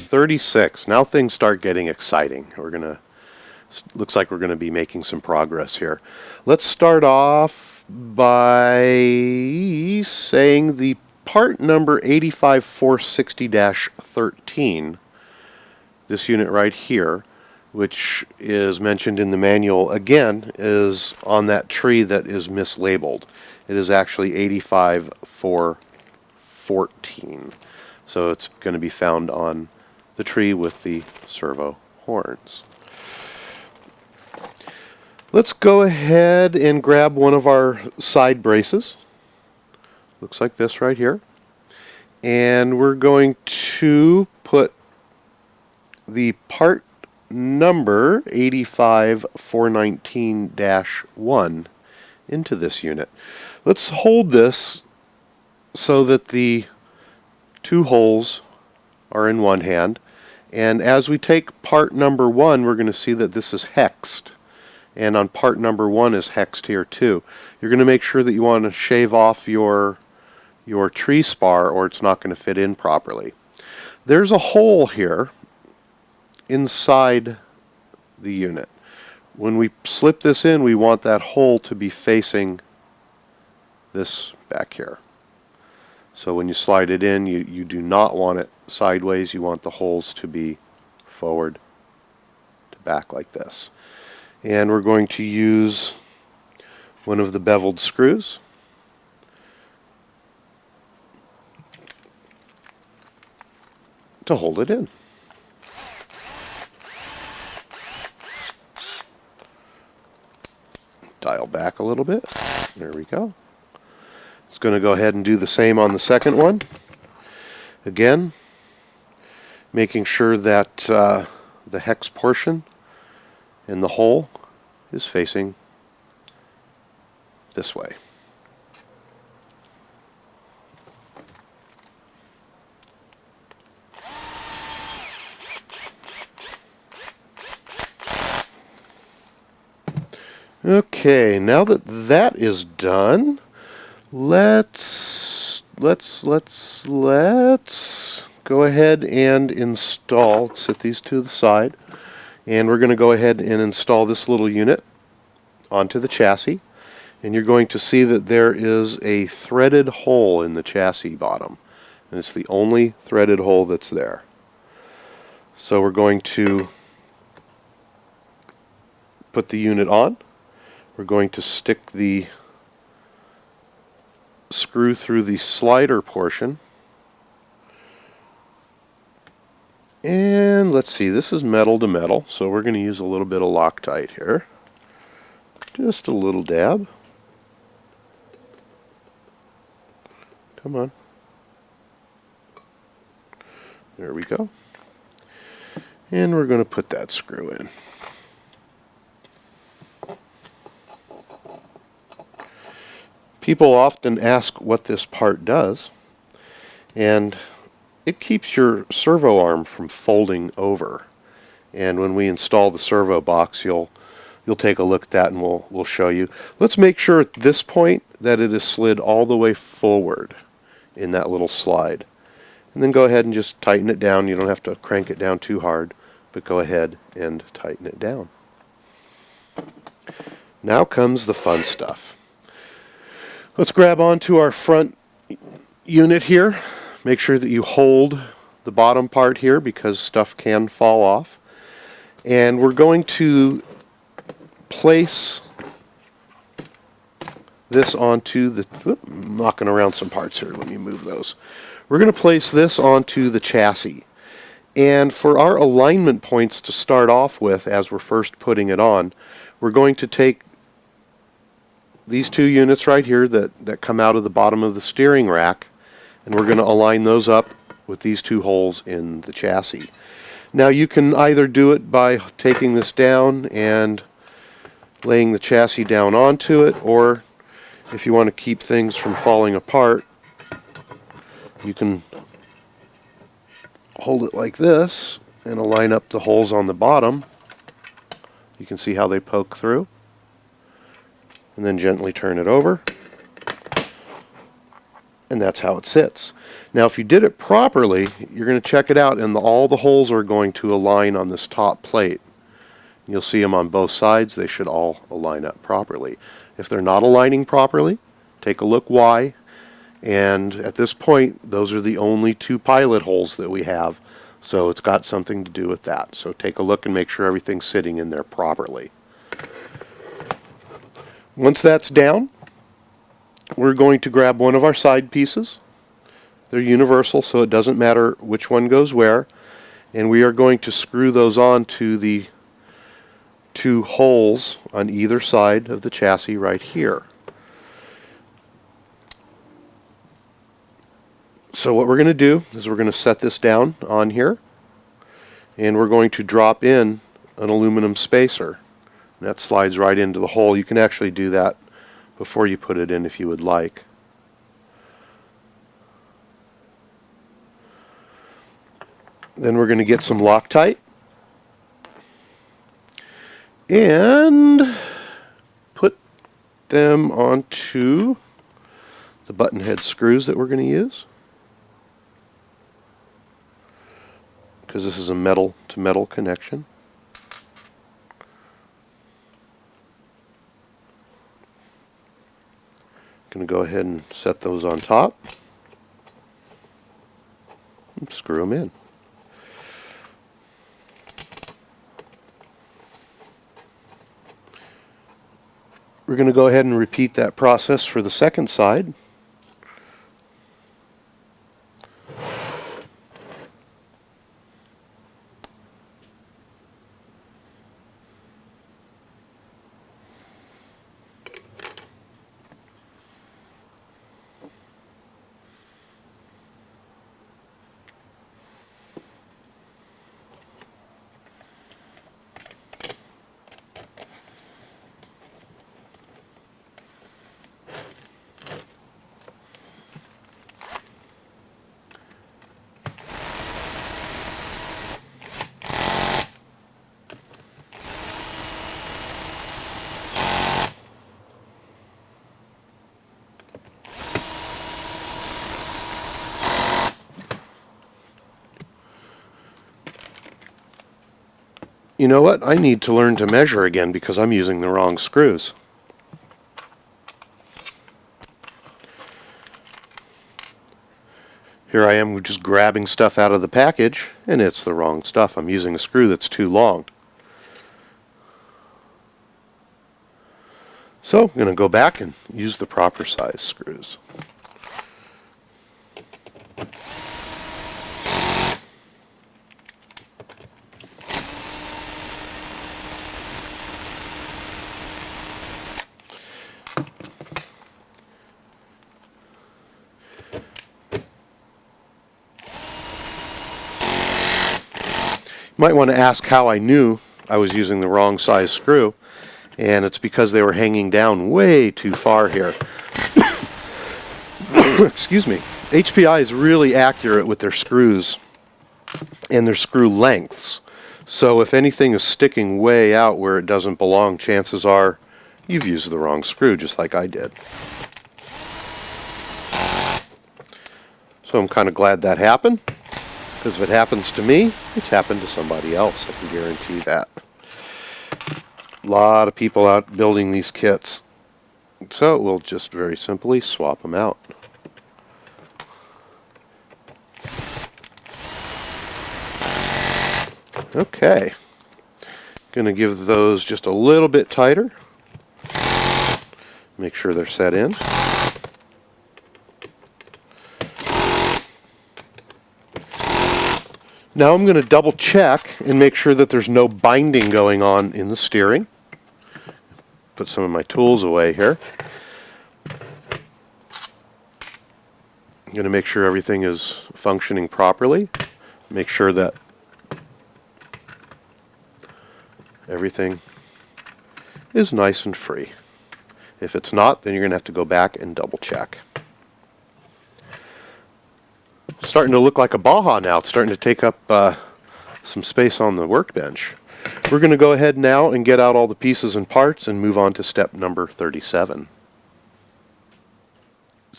36. Now things start getting exciting. Looks like we're gonna be making some progress here. Let's start off by saying the part number 85460-13, this unit right here, which is mentioned in the manual, again, is on that tree that is mislabeled. It is actually 85414. So it's going to be found on the tree with the servo horns. Let's go ahead and grab one of our side braces. Looks like this right here. And we're going to put the part number 85419-1 into this unit. Let's hold this so that the two holes are in one hand, and as we take part number 1, we're going to see that this is hexed, and on part number 1 is hexed here too. You're going to make sure that you want to shave off your tree spar, or it's not going to fit in properly. There's a hole here inside the unit. When we slip this in, we want that hole to be facing this back here. So when you slide it in, you do not want it sideways. You want the holes to be forward to back like this. And we're going to use one of the beveled screws to hold it in. Dial back a little bit. There we go. It's going to go ahead and do the same on the second one. Again, making sure that the hex portion in the hole is facing this way. Okay, now that that is done, let's go ahead and install. Let's set these to the side, and we're going to go ahead and install this little unit onto the chassis. And you're going to see that there is a threaded hole in the chassis bottom, and it's the only threaded hole that's there. So we're going to put the unit on. We're going to stick the screw through the slider portion. And let's see, this is metal to metal, so we're going to use a little bit of Loctite here. Just a little dab. Come on. There we go. And we're going to put that screw in. People often ask what this part does, and it keeps your servo arm from folding over. And when we install the servo box, you'll take a look at that, and we'll show you. Let's make sure at this point that it is slid all the way forward in that little slide. And then go ahead and just tighten it down. You don't have to crank it down too hard, but go ahead and tighten it down. Now comes the fun stuff. Let's grab onto our front unit here. Make sure that you hold the bottom part here because stuff can fall off. And we're going to place this onto the, I'm knocking around some parts here, let me move those. We're going to place this onto the chassis. And for our alignment points to start off with, as we're first putting it on, we're going to take these two units right here that come out of the bottom of the steering rack, and we're going to align those up with these two holes in the chassis. Now you can either do it by taking this down and laying the chassis down onto it, or if you want to keep things from falling apart, you can hold it like this and align up the holes on the bottom. You can see how they poke through. And then gently turn it over. and that's how it sits. Now if you did it properly, you're going to check it out, and all the holes are going to align on this top plate. You'll see them on both sides. They should all align up properly. If they're not aligning properly, take a look why. And at this point, those are the only 2 pilot holes that we have. So it's got something to do with that. So take a look and make sure everything's sitting in there properly. Once that's down, we're going to grab one of our side pieces. They're universal, so it doesn't matter which one goes where. And we are going to screw those on to the 2 holes on either side of the chassis right here. So what we're going to do is we're going to set this down on here, and we're going to drop in an aluminum spacer. And that slides right into the hole. You can actually do that before you put it in if you would like. Then we're going to get some Loctite and put them onto the button head screws that we're going to use, because this is a metal to metal connection. Going to go ahead and set those on top and screw them in. We're going to go ahead and repeat that process for the second side. You know what? I need to learn to measure again because I'm using the wrong screws. Here I am just grabbing stuff out of the package, and it's the wrong stuff. I'm using a screw that's too long. So I'm going to go back and use the proper size screws. You might want to ask how I knew I was using the wrong size screw, and it's because they were hanging down way too far here. Excuse me. HPI is really accurate with their screws and their screw lengths. So if anything is sticking way out where it doesn't belong, chances are you've used the wrong screw, just like I did. So I'm kind of glad that happened, because if it happens to me, it's happened to somebody else. I can guarantee that. A lot of people out building these kits. So we'll just very simply swap them out. Okay. Going to give those just a little bit tighter. Make sure they're set in. Now I'm going to double check and make sure that there's no binding going on in the steering. Put some of my tools away here. I'm going to make sure everything is functioning properly. Make sure that everything is nice and free. If it's not, then you're going to have to go back and double check. Starting to look like a Baja now. It's starting to take up some space on the workbench. We're going to go ahead now and get out all the pieces and parts and move on to step number 37.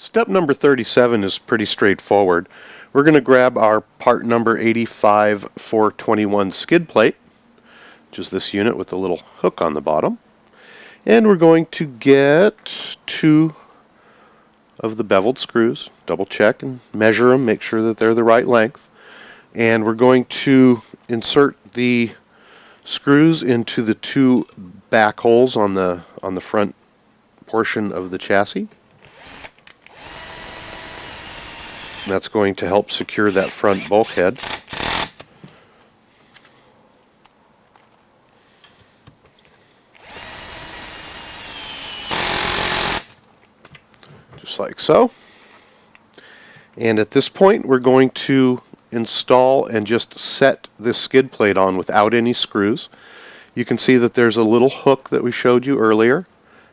Step number 37 is pretty straightforward. We're going to grab our part number 85421 skid plate, which is this unit with the little hook on the bottom, and we're going to get 2 of the beveled screws, double check and measure them, make sure that they're the right length, and we're going to insert the screws into the 2 back holes on the front portion of the chassis. That's going to help secure that front bulkhead. Just like so. And at this point we're going to install and just set this skid plate on without any screws. You can see that there's a little hook that we showed you earlier,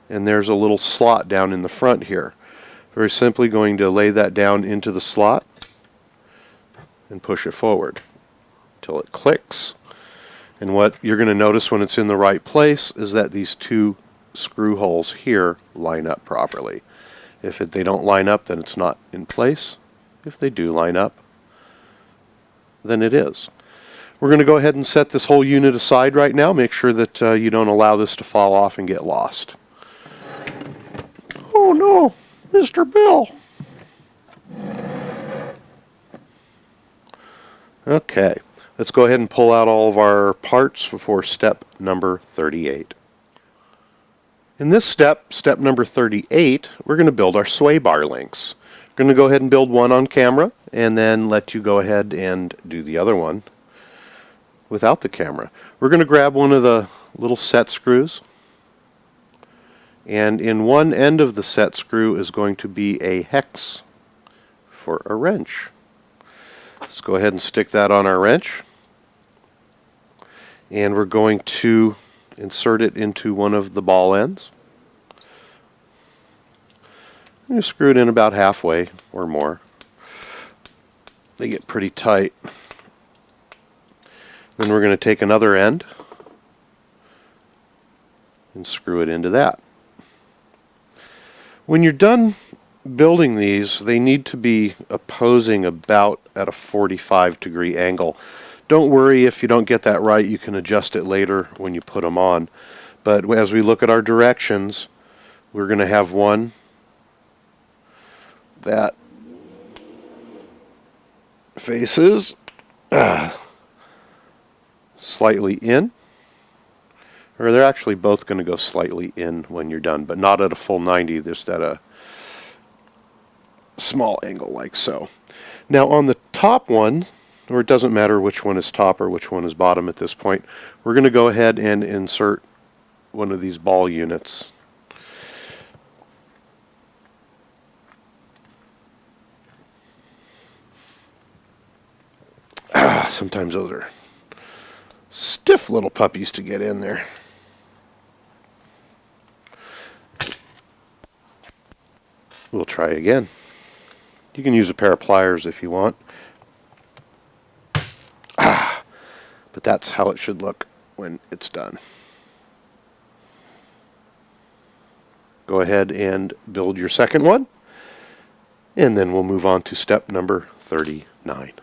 and there's a little slot down in the front here. Very simply going to lay that down into the slot and push it forward until it clicks. And what you're going to notice when it's in the right place is that these 2 screw holes here line up properly. If they don't line up, then it's not in place. If they do line up, then it is. We're going to go ahead and set this whole unit aside right now. Make sure that you don't allow this to fall off and get lost. Oh no, Mr. Bill. Okay, let's go ahead and pull out all of our parts for step number 38. In this step, step number 38, we're going to build our sway bar links. We're going to go ahead and build one on camera and then let you go ahead and do the other one without the camera. We're going to grab one of the little set screws, and in one end of the set screw is going to be a hex for a wrench. Let's go ahead and stick that on our wrench, and we're going to insert it into one of the ball ends. I'm going to screw it in about halfway or more. They get pretty tight. Then we're going to take another end and screw it into that. When you're done building these, they need to be opposing about at a 45-degree angle. Don't worry if you don't get that right. You can adjust it later when you put them on. But as we look at our directions, we're going to have one that faces slightly in, or they're actually both going to go slightly in when you're done, but not at a full 90, just at a small angle like so. Now on the top one, or it doesn't matter which one is top or which one is bottom at this point, we're going to go ahead and insert one of these ball units. Sometimes those are stiff little puppies to get in there. We'll try again. You can use a pair of pliers if you want. But that's how it should look when it's done. Go ahead and build your second one, and then we'll move on to step number 39.